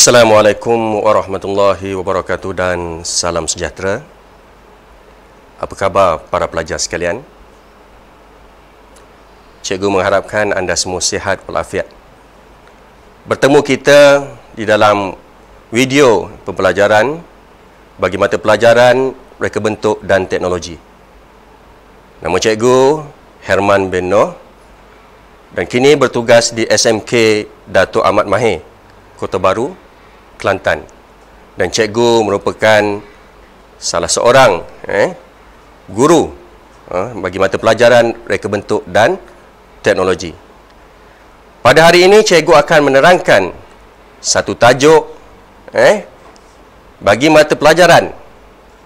Assalamualaikum warahmatullahi wabarakatuh dan salam sejahtera. Apa khabar para pelajar sekalian? Cikgu mengharapkan anda semua sihat walafiat. Bertemu kita di dalam video pembelajaran bagi mata pelajaran reka bentuk dan teknologi. Nama cikgu Herman bin Noh dan kini bertugas di SMK Dato' Ahmad Mahir, Kota Baru, Kelantan. Dan cikgu merupakan salah seorang guru bagi mata pelajaran reka bentuk dan teknologi. Pada hari ini cikgu akan menerangkan satu tajuk bagi mata pelajaran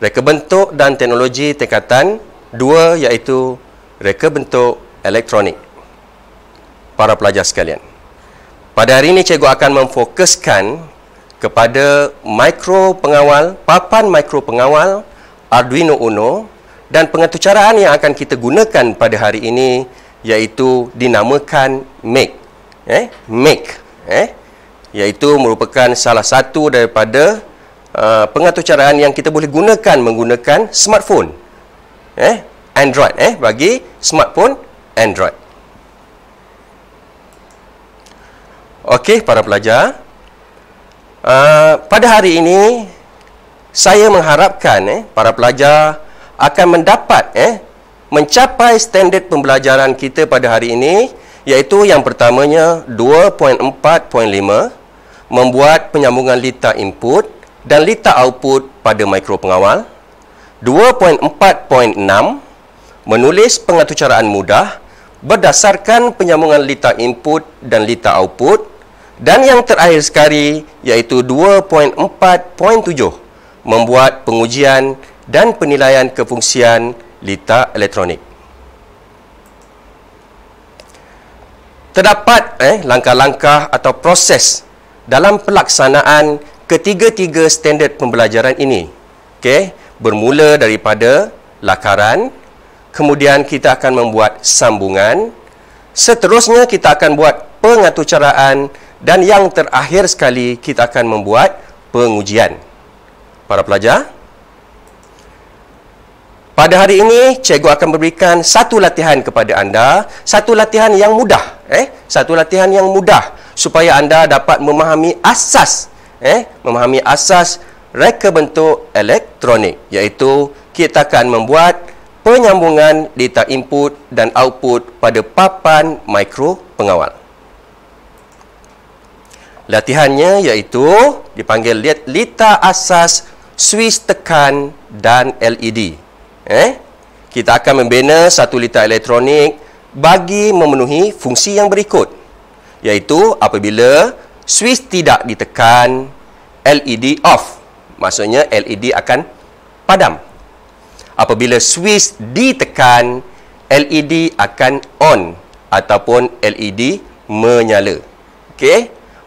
reka bentuk dan teknologi tingkatan 2, iaitu reka bentuk elektronik. Para pelajar sekalian, pada hari ini cikgu akan memfokuskan kepada papan mikro pengawal Arduino Uno, dan pengaturcaraan yang akan kita gunakan pada hari ini iaitu dinamakan MAKE. Iaitu merupakan salah satu daripada pengaturcaraan yang kita boleh gunakan menggunakan smartphone Android, bagi smartphone Android. Okey, para pelajar, pada hari ini saya mengharapkan para pelajar akan mendapat mencapai standard pembelajaran kita pada hari ini, iaitu yang pertamanya 2.4.5, membuat penyambungan litar input dan litar output pada mikro pengawal. 2.4.6, menulis pengaturcaraan mudah berdasarkan penyambungan litar input dan litar output. Dan yang terakhir sekali iaitu 2.4.7, membuat pengujian dan penilaian kefungsian litar elektronik. Terdapat langkah-langkah atau proses dalam pelaksanaan ketiga-tiga standard pembelajaran ini. Bermula daripada lakaran, kemudian kita akan membuat sambungan, seterusnya kita akan buat pengaturcaraan, dan yang terakhir sekali kita akan membuat pengujian. Para pelajar, pada hari ini cikgu akan memberikan satu latihan kepada anda, satu latihan yang mudah, supaya anda dapat memahami asas reka bentuk elektronik, iaitu kita akan membuat penyambungan litar input dan output pada papan mikro pengawal. Latihannya iaitu dipanggil litar asas, switch tekan dan LED. Kita akan membina satu litar elektronik bagi memenuhi fungsi yang berikut, iaitu apabila switch tidak ditekan, LED off, maksudnya LED akan padam. Apabila switch ditekan, LED akan on ataupun LED menyala.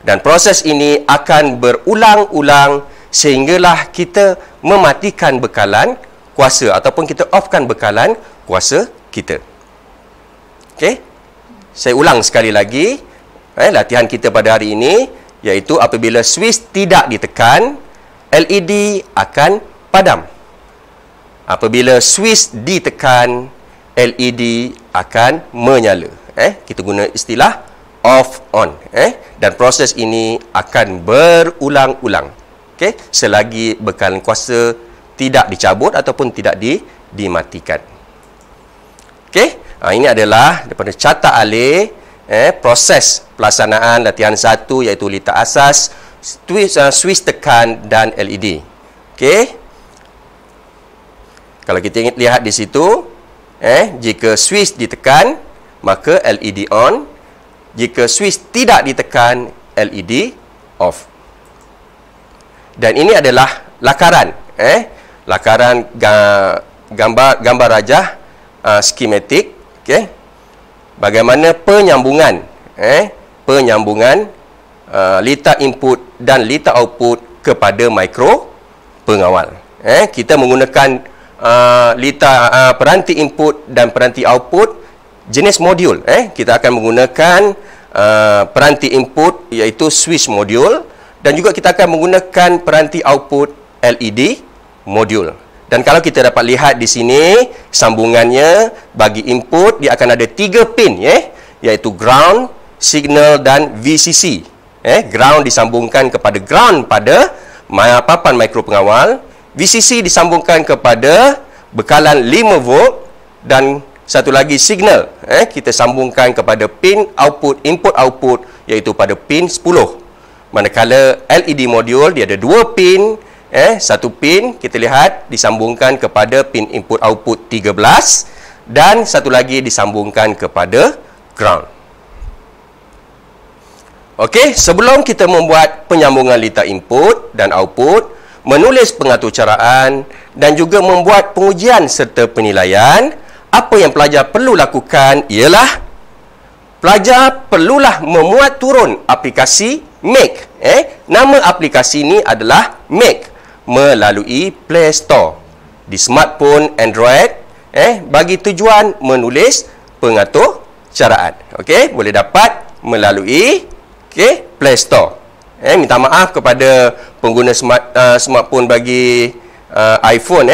Dan proses ini akan berulang-ulang sehinggalah kita mematikan bekalan kuasa ataupun kita offkan bekalan kuasa kita. Saya ulang sekali lagi latihan kita pada hari ini, iaitu apabila switch tidak ditekan, LED akan padam. Apabila switch ditekan, LED akan menyala. Kita guna istilah off on. Dan proses ini akan berulang-ulang selagi bekalan kuasa tidak dicabut ataupun tidak dimatikan. Ini adalah daripada carta alih proses pelaksanaan latihan 1, iaitu litar asas, switch tekan dan LED. Kalau kita lihat di situ, jika switch ditekan maka LED on, jika switch tidak ditekan, LED off. Dan ini adalah lakaran, lakaran gambar rajah skematik. Bagaimana penyambungan litar input dan litar output kepada mikro pengawal. Kita menggunakan peranti input dan peranti output jenis modul. Kita akan menggunakan peranti input iaitu switch modul, dan juga kita akan menggunakan peranti output LED modul. Dan kalau kita dapat lihat di sini sambungannya bagi input, dia akan ada 3 pin iaitu ground, signal dan VCC. Ground disambungkan kepada ground pada papan mikro pengawal, VCC disambungkan kepada bekalan 5 volt dan satu lagi signal kita sambungkan kepada pin output input output iaitu pada pin 10. Manakala LED modul dia ada 2 pin, satu pin kita lihat disambungkan kepada pin input output 13 dan satu lagi disambungkan kepada ground. Okey, sebelum kita membuat penyambungan litar input dan output, menulis pengatur caraan dan juga membuat pengujian serta penilaian, apa yang pelajar perlu lakukan ialah pelajar perlulah memuat turun aplikasi Make. Nama aplikasi ini adalah Make melalui Play Store di smartphone Android bagi tujuan menulis pengatur caraan. Okey, boleh dapat melalui Play Store. Minta maaf kepada pengguna smartphone bagi iPhone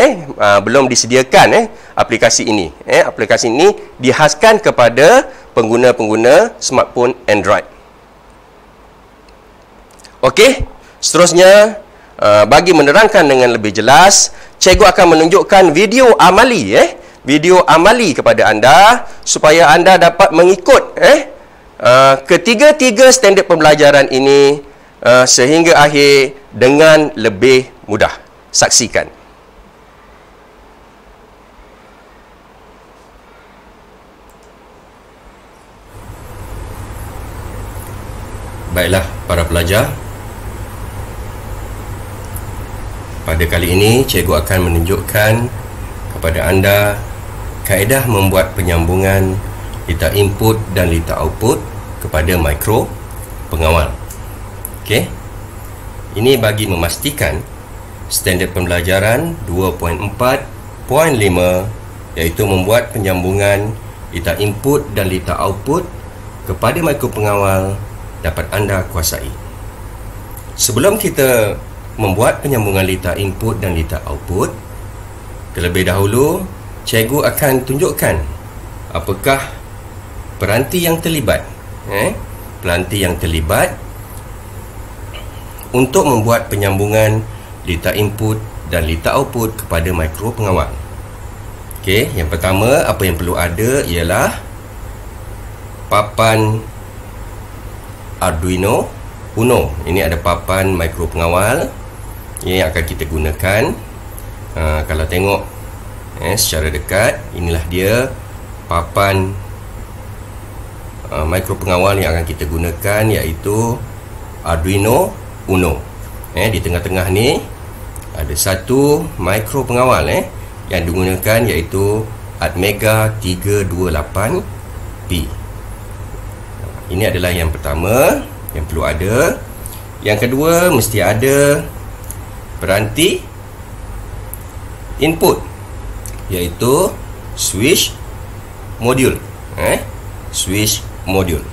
belum disediakan aplikasi ini. Aplikasi ini dihaskan kepada pengguna-pengguna smartphone Android. Okey, seterusnya bagi menerangkan dengan lebih jelas, cikgu akan menunjukkan video amali video amali kepada anda supaya anda dapat mengikut ketiga-tiga standard pembelajaran ini sehingga akhir dengan lebih mudah. Saksikan. Baiklah para pelajar, pada kali ini cikgu akan menunjukkan kepada anda kaedah membuat penyambungan litar input dan litar output kepada mikro pengawal. Okey. Ini bagi memastikan standard pembelajaran 2.4.5 iaitu membuat penyambungan litar input dan litar output kepada mikro pengawal dapat anda kuasai. Sebelum kita membuat penyambungan litar input dan litar output, terlebih dahulu cikgu akan tunjukkan apakah peranti yang terlibat peranti yang terlibat untuk membuat penyambungan litar input dan litar output kepada mikro pengawal. Okey, yang pertama apa yang perlu ada ialah papan Arduino Uno. Ini ada papan mikro pengawal yang akan kita gunakan. Kalau tengok secara dekat, inilah dia papan mikro pengawal yang akan kita gunakan, iaitu Arduino Uno. Di tengah-tengah ni ada satu mikro pengawal yang digunakan, iaitu Atmega 328P. Ini adalah yang pertama yang perlu ada. Yang kedua, mesti ada peranti input, iaitu switch modul. Switch modul.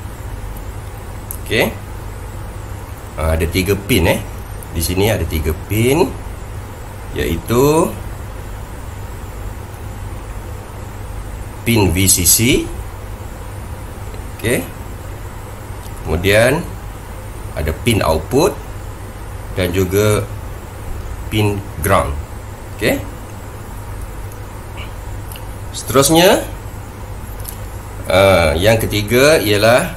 Okey. Ada 3 pin Di sini ada 3 pin, iaitu pin VCC. Okey. Kemudian ada pin output dan juga pin ground. Okey. Seterusnya yang ketiga ialah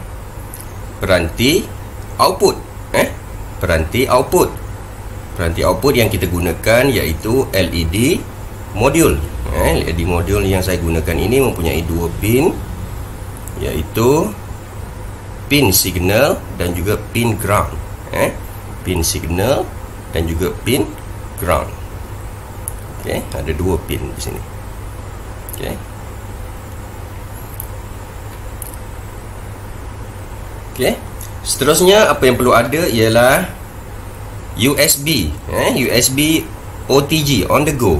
peranti output. Peranti output. Peranti output yang kita gunakan iaitu LED modul. LED modul yang saya gunakan ini mempunyai 2 pin, iaitu pin signal dan juga pin ground. Pin signal dan juga pin ground. Okey, ada 2 pin di sini. Okey. Okey. Seterusnya apa yang perlu ada ialah USB, USB OTG, on the go.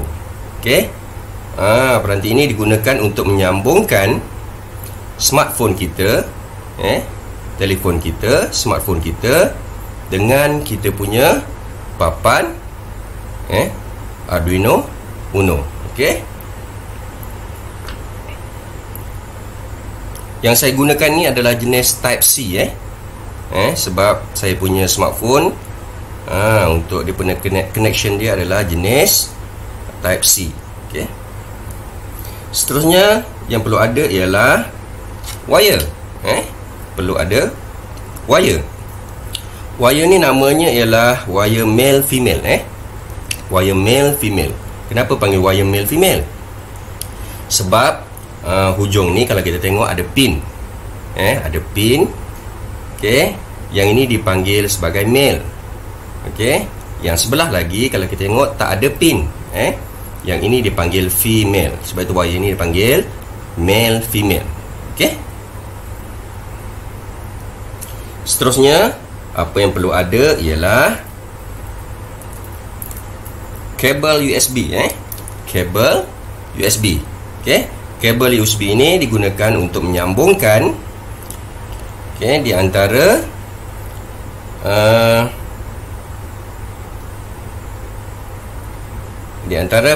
Okey. Peranti ini digunakan untuk menyambungkan smartphone kita, telefon kita, smartphone kita dengan kita punya papan Arduino Uno. Okey. Yang saya gunakan ni adalah jenis Type C sebab saya punya smartphone untuk dia punya connection dia adalah jenis Type C. Okey. Seterusnya yang perlu ada ialah wire. Perlu ada wire. Wire ni namanya ialah wire male female. Wire male female. Kenapa panggil wire male female? Sebab hujung ni kalau kita tengok ada pin. Ada pin. Okey. Yang ini dipanggil sebagai male. Okey. Yang sebelah lagi kalau kita tengok tak ada pin. Yang ini dipanggil female. Sebab itu wire ini dipanggil male female. Okey. Seterusnya apa yang perlu ada ialah kabel USB. Kabel USB. Okey. Kabel USB ini digunakan untuk menyambungkan di antara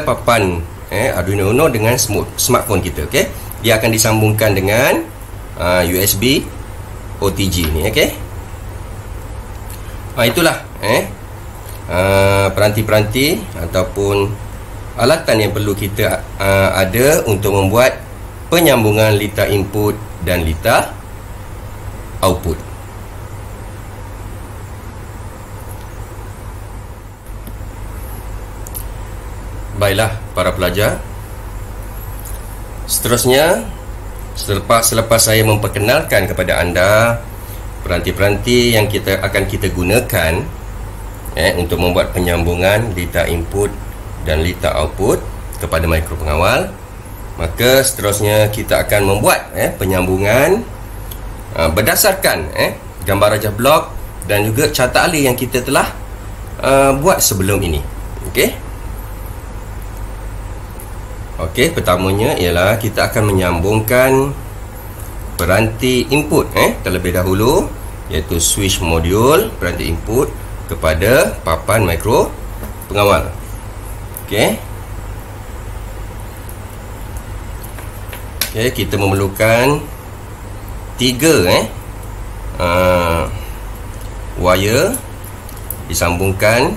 papan Arduino Uno dengan smartphone kita. Okey. Dia akan disambungkan dengan USB OTG ni. Okey. Itulah peranti-peranti ataupun alatan yang perlu kita ada untuk membuat penyambungan litar input dan litar output. Baiklah para pelajar, seterusnya selepas saya memperkenalkan kepada anda peranti-peranti yang akan kita gunakan untuk membuat penyambungan litar input dan litar output kepada mikro pengawal, maka seterusnya kita akan membuat penyambungan berdasarkan gambar rajah blok dan juga carta alih yang kita telah buat sebelum ini. Okey, pertamanya ialah kita akan menyambungkan peranti input terlebih dahulu, iaitu switch modul peranti input kepada papan mikro pengawal. Okey, kita memerlukan 3 wire disambungkan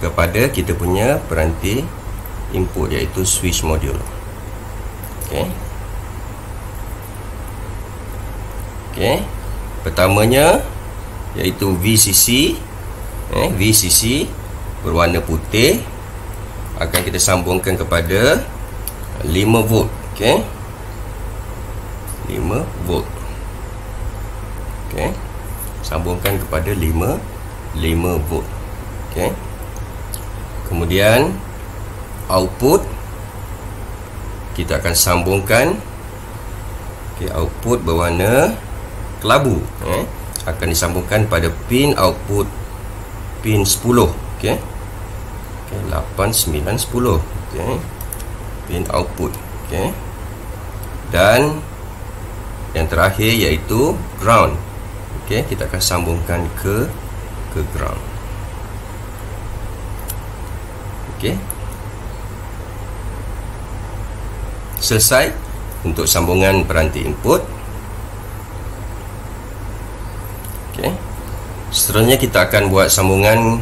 kepada kita punya peranti input, iaitu switch modul. Pertamanya iaitu VCC. VCC berwarna putih akan kita sambungkan kepada 5 volt. 5 volt. Sambungkan kepada 5 volt. Kemudian output kita akan sambungkan output berwarna kelabu akan disambungkan pada pin output pin 10. 8, 9, 10. Pin output. Dan yang terakhir iaitu ground. Kita akan sambungkan ke ground. Selesai untuk sambungan peranti input. Seterusnya kita akan buat sambungan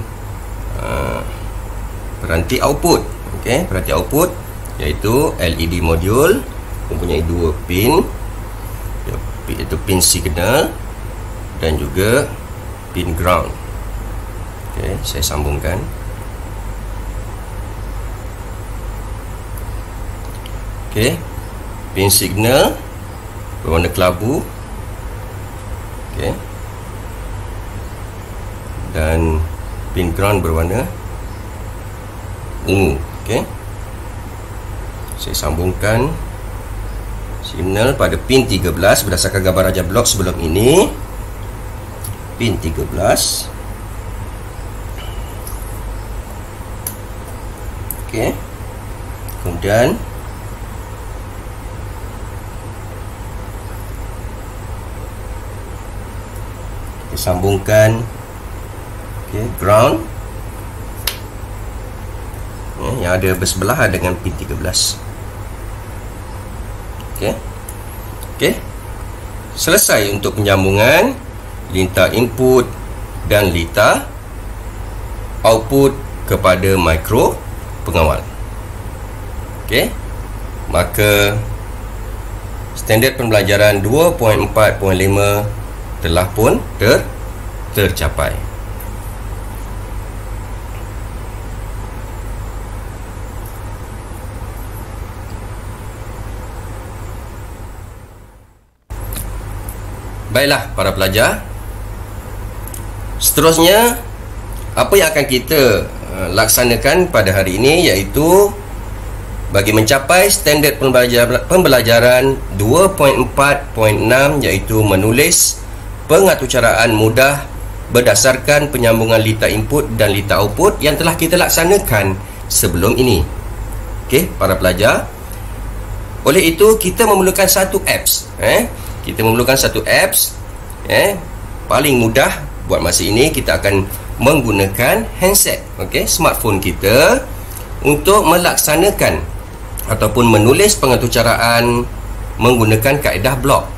peranti output. Peranti output iaitu LED modul mempunyai 2 pin, iaitu pin signal dan juga pin ground. Saya sambungkan. Pin signal berwarna kelabu. Dan pin ground berwarna ungu. Saya sambungkan signal pada pin 13 berdasarkan gambar rajah blok sebelum ini. Pin 13. Kemudian Sambungkan ground yang ada bersebelahan dengan pin 13. Selesai untuk penyambungan lintah input dan lintah output kepada mikro pengawal. Maka standard pembelajaran 2.4.5 telah pun tercapai. Baiklah para pelajar, seterusnya apa yang akan kita laksanakan pada hari ini iaitu bagi mencapai standard pembelajaran 2.4.6 iaitu menulis pengaturcaraan mudah berdasarkan penyambungan lintah input dan lintah output yang telah kita laksanakan sebelum ini. Para pelajar, oleh itu kita memerlukan satu apps. Kita memerlukan satu apps. Paling mudah buat masa ini kita akan menggunakan handset, smartphone kita untuk melaksanakan ataupun menulis pengaturcaraan menggunakan kaedah blok.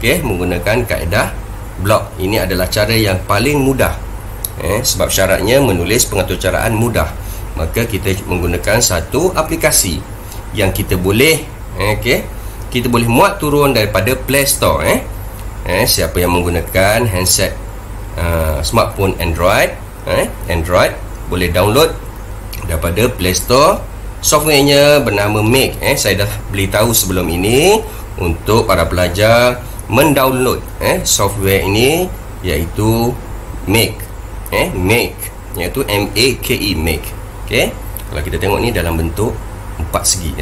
Menggunakan kaedah blok. Ini adalah cara yang paling mudah. Sebab syaratnya menulis pengaturcaraan mudah. Maka kita menggunakan satu aplikasi yang kita boleh kita boleh muat turun daripada Play Store. Siapa yang menggunakan handset smartphone Android boleh download daripada Play Store. Softwarenya bernama Make. Saya dah beritahu sebelum ini untuk para pelajar mendownload software ini iaitu Make. Make iaitu M-A-K-E, Make. Kalau kita tengok ni dalam bentuk 4 segi.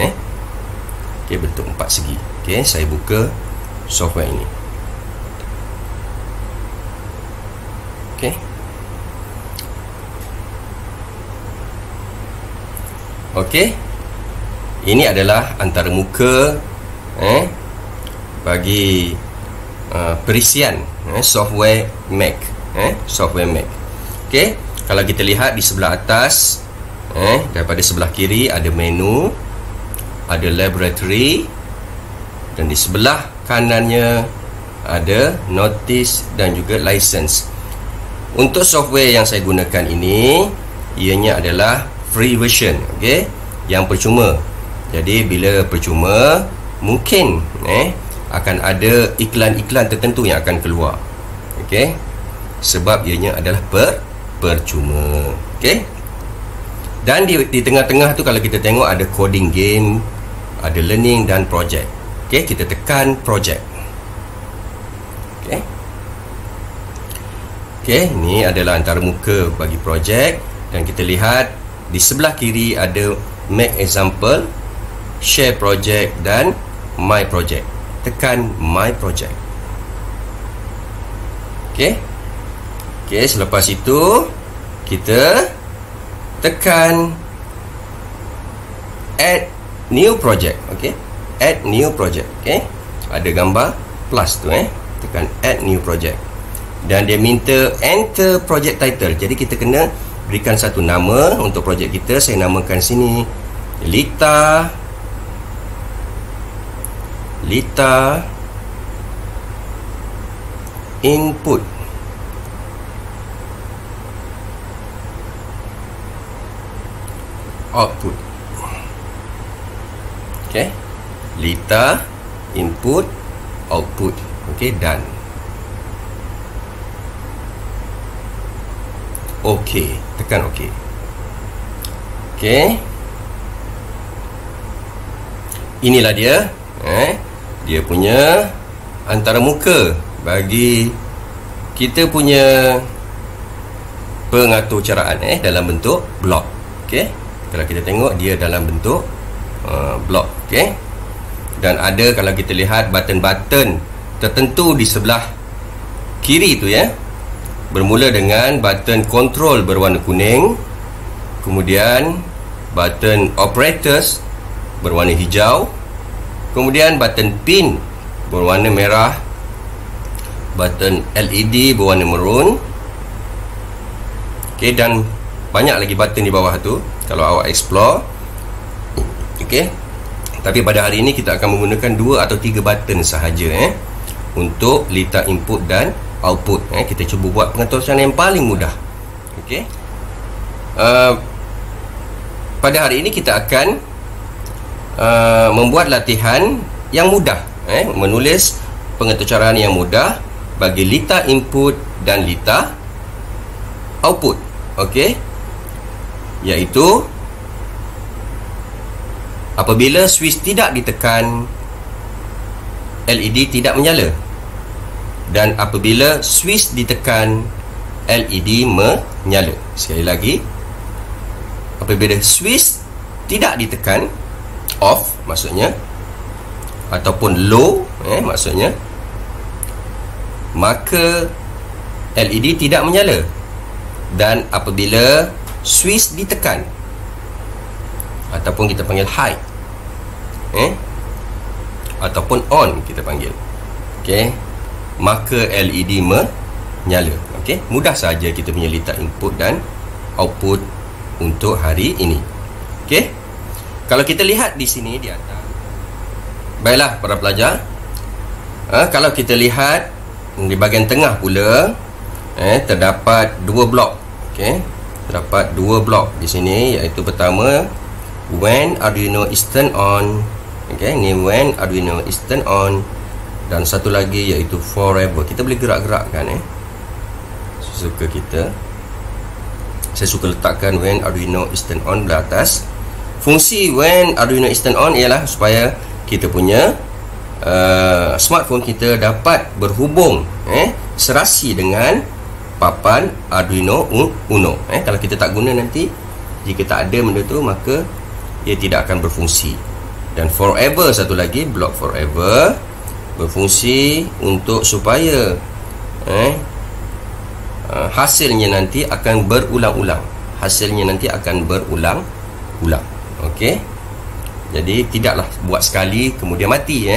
Bentuk 4 segi. Saya buka software ini. Ini adalah antara muka bagi perisian software Mac. Software Mac. Kalau kita lihat di sebelah atas, daripada sebelah kiri ada menu, ada laboratory, dan di sebelah kanannya ada notice dan juga license. Untuk software yang saya gunakan ini, ianya adalah free version, yang percuma. Jadi bila percuma, mungkin akan ada iklan-iklan tertentu yang akan keluar. Sebab ianya adalah percuma. Dan di tengah-tengah tu kalau kita tengok ada coding game, ada learning dan project. Kita tekan project. Ini adalah antara muka bagi project. Dan kita lihat di sebelah kiri ada make example, share project dan my project. Tekan my project. Selepas itu kita tekan add new project. Add new project. Ada gambar plus tu. Tekan add new project. Dan dia minta enter project title. Jadi kita kena berikan satu nama untuk projek kita. Saya namakan sini Lita Input. Output. Lita Input Output. Done. Tekan OK. Inilah dia. Dia punya antara muka bagi kita punya pengaturcaraan dalam bentuk blok. Kalau kita tengok dia dalam bentuk blok. Dan ada, kalau kita lihat, button-button tertentu di sebelah kiri tu bermula dengan button control berwarna kuning, kemudian button operators berwarna hijau, kemudian button pin berwarna merah, button LED berwarna maroon. Okey, dan banyak lagi button di bawah tu kalau awak explore. Okey. Tapi pada hari ini kita akan menggunakan 2 atau 3 button sahaja untuk letak input dan output. Kita cuba buat pengaturan yang paling mudah. Okey. Pada hari ini kita akan membuat latihan yang mudah, menulis pengetucaraan yang mudah bagi letak input dan letak output. Okey, iaitu apabila switch tidak ditekan, LED tidak menyala, dan apabila switch ditekan, LED menyala. Sekali lagi, apabila switch tidak ditekan, off maksudnya, ataupun low maksudnya, maka LED tidak menyala. Dan apabila switch ditekan, ataupun kita panggil high, ataupun on kita panggil, okey, maka LED menyala. Okey, mudah saja kita punya letak input dan output untuk hari ini. Okey, kalau kita lihat di sini di atas, baiklah para pelajar, kalau kita lihat di bahagian tengah pula, terdapat 2 blok. Okey, terdapat 2 blok di sini, iaitu pertama when Arduino is turned on. Okey, ni when Arduino is turned on, dan satu lagi iaitu forever. Kita boleh gerak-gerakkan sesuka kita. Saya suka letakkan when Arduino is turned on di atas. Fungsi when Arduino is turned on ialah supaya kita punya smartphone kita dapat berhubung serasi dengan papan Arduino Uno. Kalau kita tak guna nanti, jika tak ada benda tu, maka ia tidak akan berfungsi. Dan forever, satu lagi, blok forever berfungsi untuk supaya hasilnya nanti akan berulang-ulang. Hasilnya nanti akan berulang-ulang. Okey, jadi tidaklah buat sekali kemudian mati,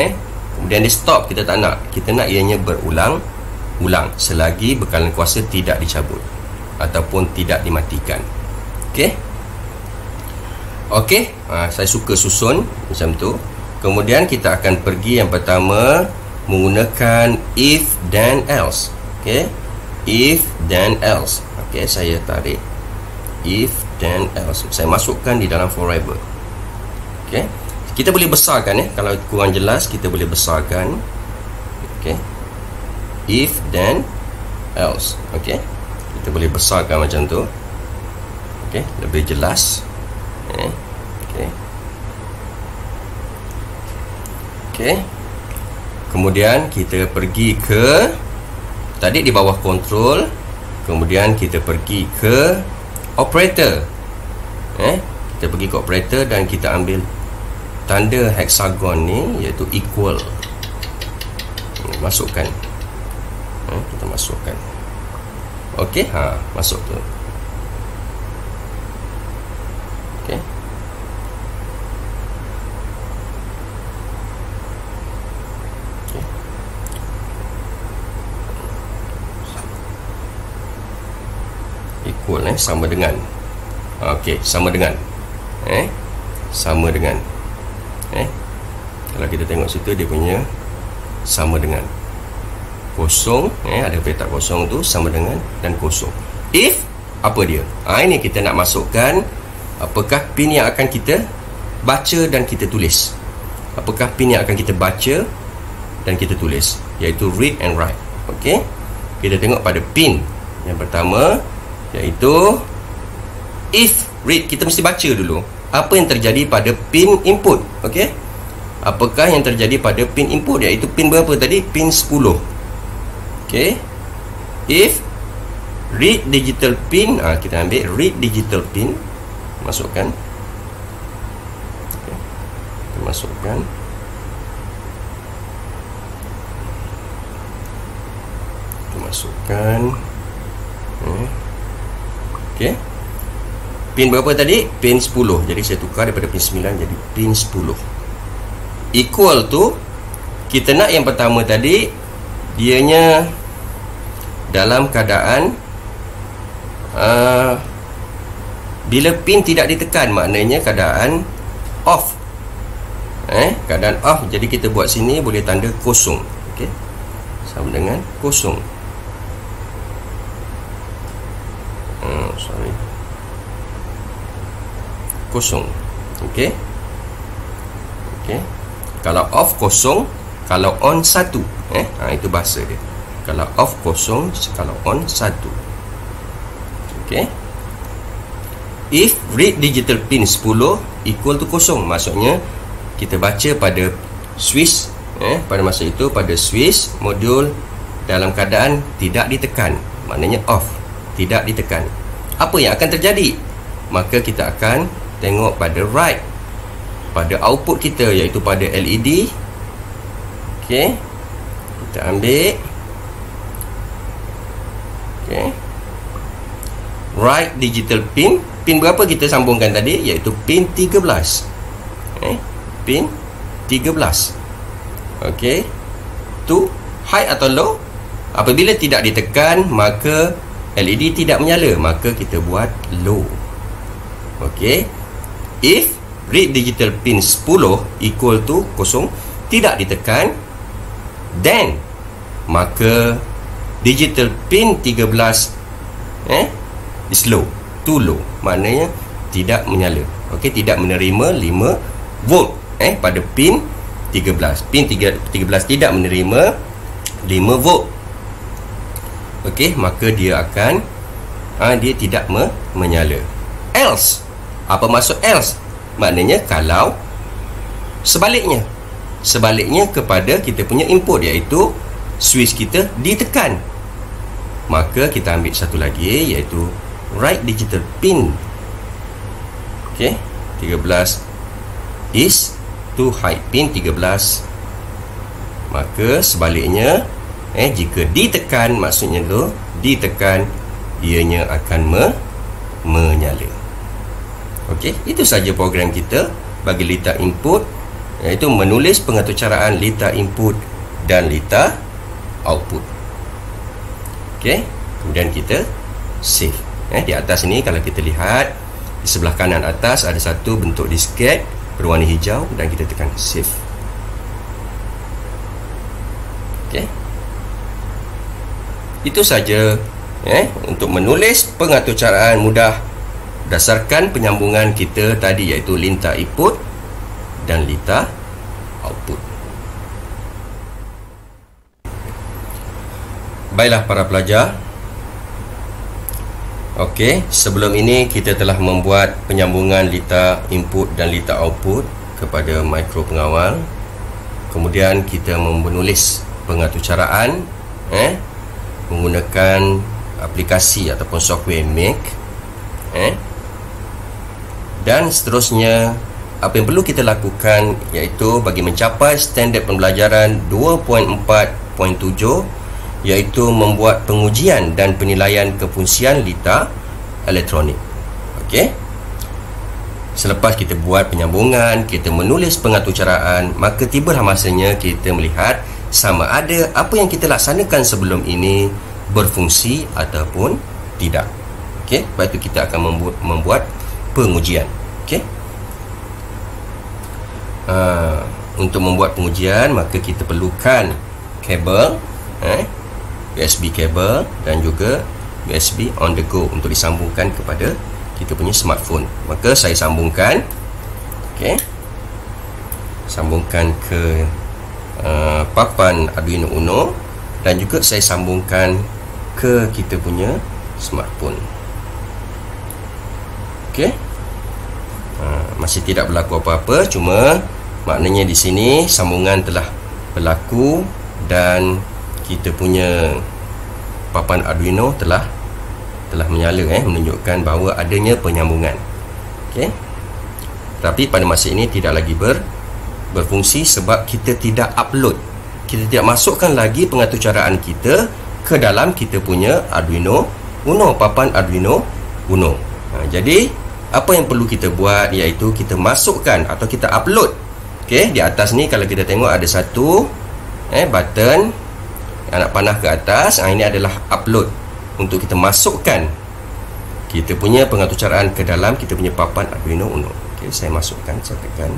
kemudian dia stop. Kita tak nak. Kita nak ianya berulang-ulang selagi bekalan kuasa tidak dicabut ataupun tidak dimatikan. Okey. Okey, saya suka susun macam tu. Kemudian kita akan pergi yang pertama menggunakan if then else. Okey, if then else. Okey, saya tarik if then else. Saya masukkan di dalam forever. Okey, kita boleh besarkan, kalau kurang jelas kita boleh besarkan. Okey, if then else. Okey, kita boleh besarkan macam tu. Okey, lebih jelas. Okey. Okey. Kemudian kita pergi ke tadi di bawah control. Kemudian kita pergi ke operator. Kita pergi ke operator dan kita ambil tanda hexagon ni, iaitu equal. Masukkan. Kita masukkan. Okey, masuk tu. Okey. Okey. Equal, sama dengan. Okey, sama dengan. Sama dengan. Kalau kita tengok situ, dia punya sama dengan kosong, ada petak kosong tu sama dengan dan kosong. If apa dia? Ini kita nak masukkan apakah pin yang akan kita baca dan kita tulis. Apakah pin yang akan kita baca dan kita tulis, iaitu read and write. Okey, kita tengok pada pin yang pertama, iaitu if read, kita mesti baca dulu apa yang terjadi pada pin input. Okey, apakah yang terjadi pada pin input, iaitu pin berapa tadi? Pin 10. Okey, if read digital pin, kita ambil read digital pin, masukkan. Okay. Kita masukkan. Kita masukkan. Okey, pin berapa tadi? Pin 10. Jadi saya tukar daripada pin 9 jadi pin 10. Equal tu, kita nak yang pertama tadi, dianya dalam keadaan bila pin tidak ditekan, maknanya keadaan off. Keadaan off. Jadi kita buat sini boleh tanda kosong. Okey, sama dengan kosong. Kosong. Okey. Kalau off kosong, kalau on satu. Itu bahasa dia. Kalau off kosong, kalau on satu. Okey. If read digital pin 10 equal to kosong, maksudnya kita baca pada switch, pada masa itu pada switch modul dalam keadaan tidak ditekan, maknanya off, tidak ditekan. Apa yang akan terjadi? Maka kita akan tengok pada right, pada output kita, iaitu pada LED. Okey, kita ambil. Okey, right digital pin. Pin berapa kita sambungkan tadi? Iaitu pin 13. Pin 13. Okey, tu high atau low. Apabila tidak ditekan, maka LED tidak menyala, maka kita buat low. Okey, if read digital pin 10 equal to kosong, tidak ditekan, then maka digital pin 13 is low, too low, maknanya tidak menyala. Okey, tidak menerima 5 volt pada pin 13. Pin 13 tidak menerima 5 volt. Okey, maka dia akan dia tidak menyala. Else, apa maksud else? Maknanya kalau sebaliknya kepada kita punya input, iaitu switch kita ditekan, maka kita ambil satu lagi, iaitu right digital pin. Okey, 13 is to high, pin 13. Maka sebaliknya, jika ditekan, maksudnya tu ditekan, ianya akan menyala. Okey, itu saja program kita bagi litar input, iaitu menulis pengaturcaraan litar input dan litar output. Okey, kemudian kita save. Di atas ni kalau kita lihat, di sebelah kanan atas ada satu bentuk disket berwarna hijau dan kita tekan save. Okey, itu saja untuk menulis pengaturcaraan mudah berdasarkan penyambungan kita tadi, iaitu litar input dan litar output. Baiklah para pelajar. Okey, sebelum ini kita telah membuat penyambungan litar input dan litar output kepada mikro pengawal. Kemudian kita menulis pengaturcaraan menggunakan aplikasi ataupun software Mac. Dan seterusnya, apa yang perlu kita lakukan iaitu bagi mencapai standard pembelajaran 2.4.7, iaitu membuat pengujian dan penilaian kefungsian litar elektronik. Okey, selepas kita buat penyambungan, kita menulis pengaturcaraan, maka tibalah masanya kita melihat sama ada apa yang kita laksanakan sebelum ini berfungsi ataupun tidak. Okey, lepas itu kita akan membuat pengujian. Okey, untuk membuat pengujian, maka kita perlukan kabel, USB kabel dan juga USB on the go untuk disambungkan kepada kita punya smartphone. Maka saya sambungkan, okey, sambungkan ke papan Arduino Uno dan juga saya sambungkan ke kita punya smartphone. Okey, masih tidak berlaku apa-apa, cuma maknanya di sini sambungan telah berlaku dan kita punya papan Arduino telah menyala, menunjukkan bahawa adanya penyambungan. Okey, tapi pada masa ini tidak lagi berfungsi sebab kita tidak upload, kita tidak masukkan lagi pengaturcaraan kita ke dalam kita punya Arduino Uno, papan Arduino Uno. Jadi apa yang perlu kita buat iaitu kita masukkan atau kita upload. Okey, di atas ni kalau kita tengok ada satu button anak panah ke atas. Ini adalah upload untuk kita masukkan kita punya pengatur caraan ke dalam kita punya papan Arduino Uno. Okey, saya masukkan, saya tekan.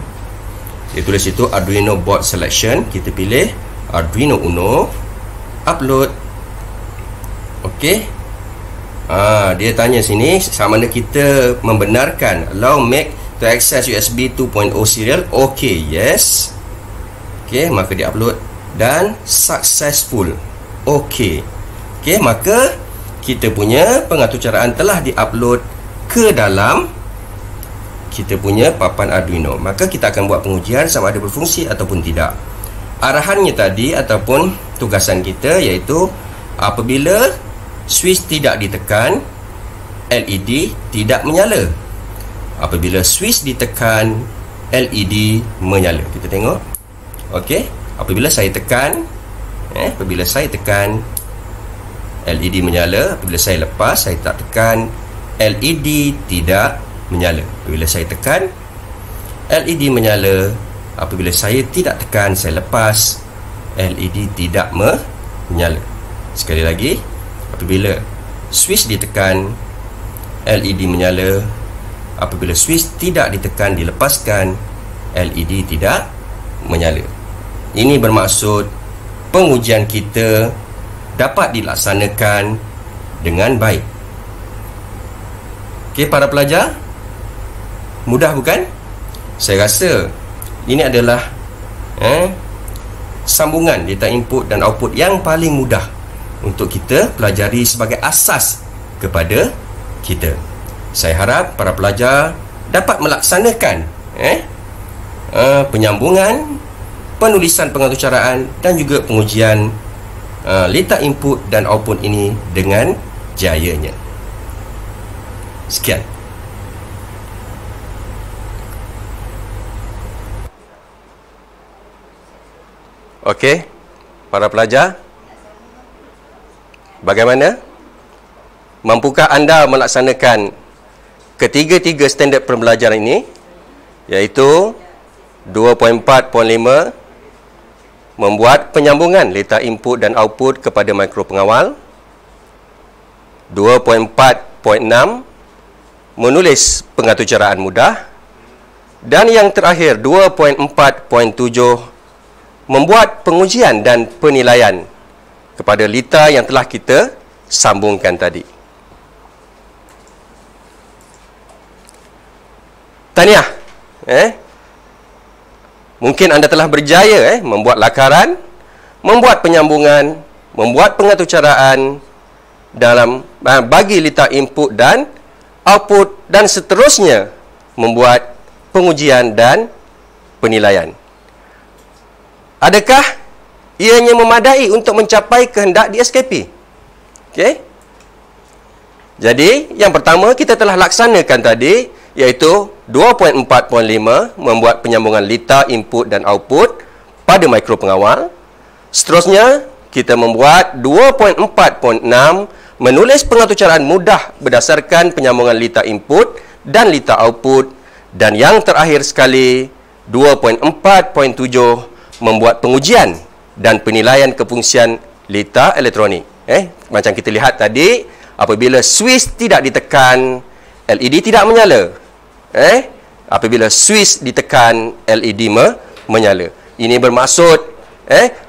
Dia tulis itu Arduino board selection. Kita pilih Arduino Uno, upload. Okey. Dia tanya sini sama ada kita membenarkan allow make to access USB 2.0 serial. Okey, yes. Okey, maka dia upload dan successful. Okey. Okey, maka kita punya pengatur caraan telah diupload ke dalam kita punya papan Arduino. Maka kita akan buat pengujian sama ada berfungsi ataupun tidak. Arahannya tadi ataupun tugasan kita iaitu apabila switch tidak ditekan, LED tidak menyala. Apabila switch ditekan, LED menyala. Kita tengok. Okey, apabila saya tekan, LED menyala. Apabila saya lepas, saya tak tekan, LED tidak menyala. Apabila saya tekan, LED menyala. Apabila saya tidak tekan, saya lepas, LED tidak menyala. Sekali lagi, apabila switch ditekan, LED menyala. Apabila switch tidak ditekan, dilepaskan, LED tidak menyala. Ini bermaksud pengujian kita dapat dilaksanakan dengan baik. Okey, para pelajar, mudah bukan? Saya rasa ini adalah sambungan data input dan output yang paling mudah untuk kita pelajari sebagai asas kepada kita. Saya harap para pelajar dapat melaksanakan penyambungan, penulisan pengatur caraan dan juga pengujian letak input dan output ini dengan jayanya. Sekian. Okey, para pelajar, bagaimana? Mampukah anda melaksanakan ketiga-tiga standard pembelajaran ini, iaitu 2.4.5 membuat penyambungan letak input dan output kepada mikro pengawal, 2.4.6 menulis pengatur caraan mudah, dan yang terakhir 2.4.7 membuat pengujian dan penilaian kepada lita yang telah kita sambungkan tadi. Tahniah. Mungkin anda telah berjaya membuat lakaran, membuat penyambungan, membuat pengatur caraan dalam bagi lita input dan output, dan seterusnya membuat pengujian dan penilaian. Adakah ianya memadai untuk mencapai kehendak di SKP? Okey. Jadi, yang pertama kita telah laksanakan tadi, iaitu 2.4.5 membuat penyambungan lita input dan output pada mikro pengawal. Seterusnya, kita membuat 2.4.6 menulis pengatur caraan mudah berdasarkan penyambungan lita input dan lita output. Dan yang terakhir sekali, 2.4.7 membuat pengujian dan penilaian kefungsian lita elektronik. Macam kita lihat tadi, apabila switch tidak ditekan, LED tidak menyala. Apabila switch ditekan, LED menyala. Ini bermaksud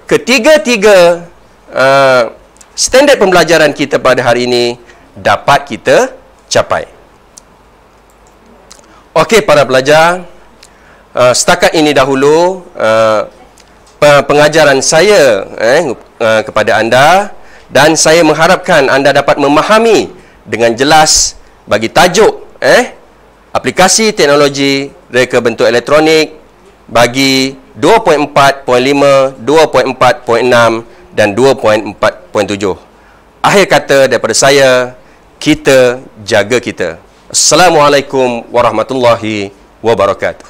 ketiga-tiga standard pembelajaran kita pada hari ini dapat kita capai. Okey, para pelajar, setakat ini dahulu pengajaran saya kepada anda, dan saya mengharapkan anda dapat memahami dengan jelas bagi tajuk aplikasi teknologi reka bentuk elektronik bagi 2.4.5, 2.4.6 dan 2.4.7. Akhir kata daripada saya, kita jaga kita. Assalamualaikum warahmatullahi wabarakatuh.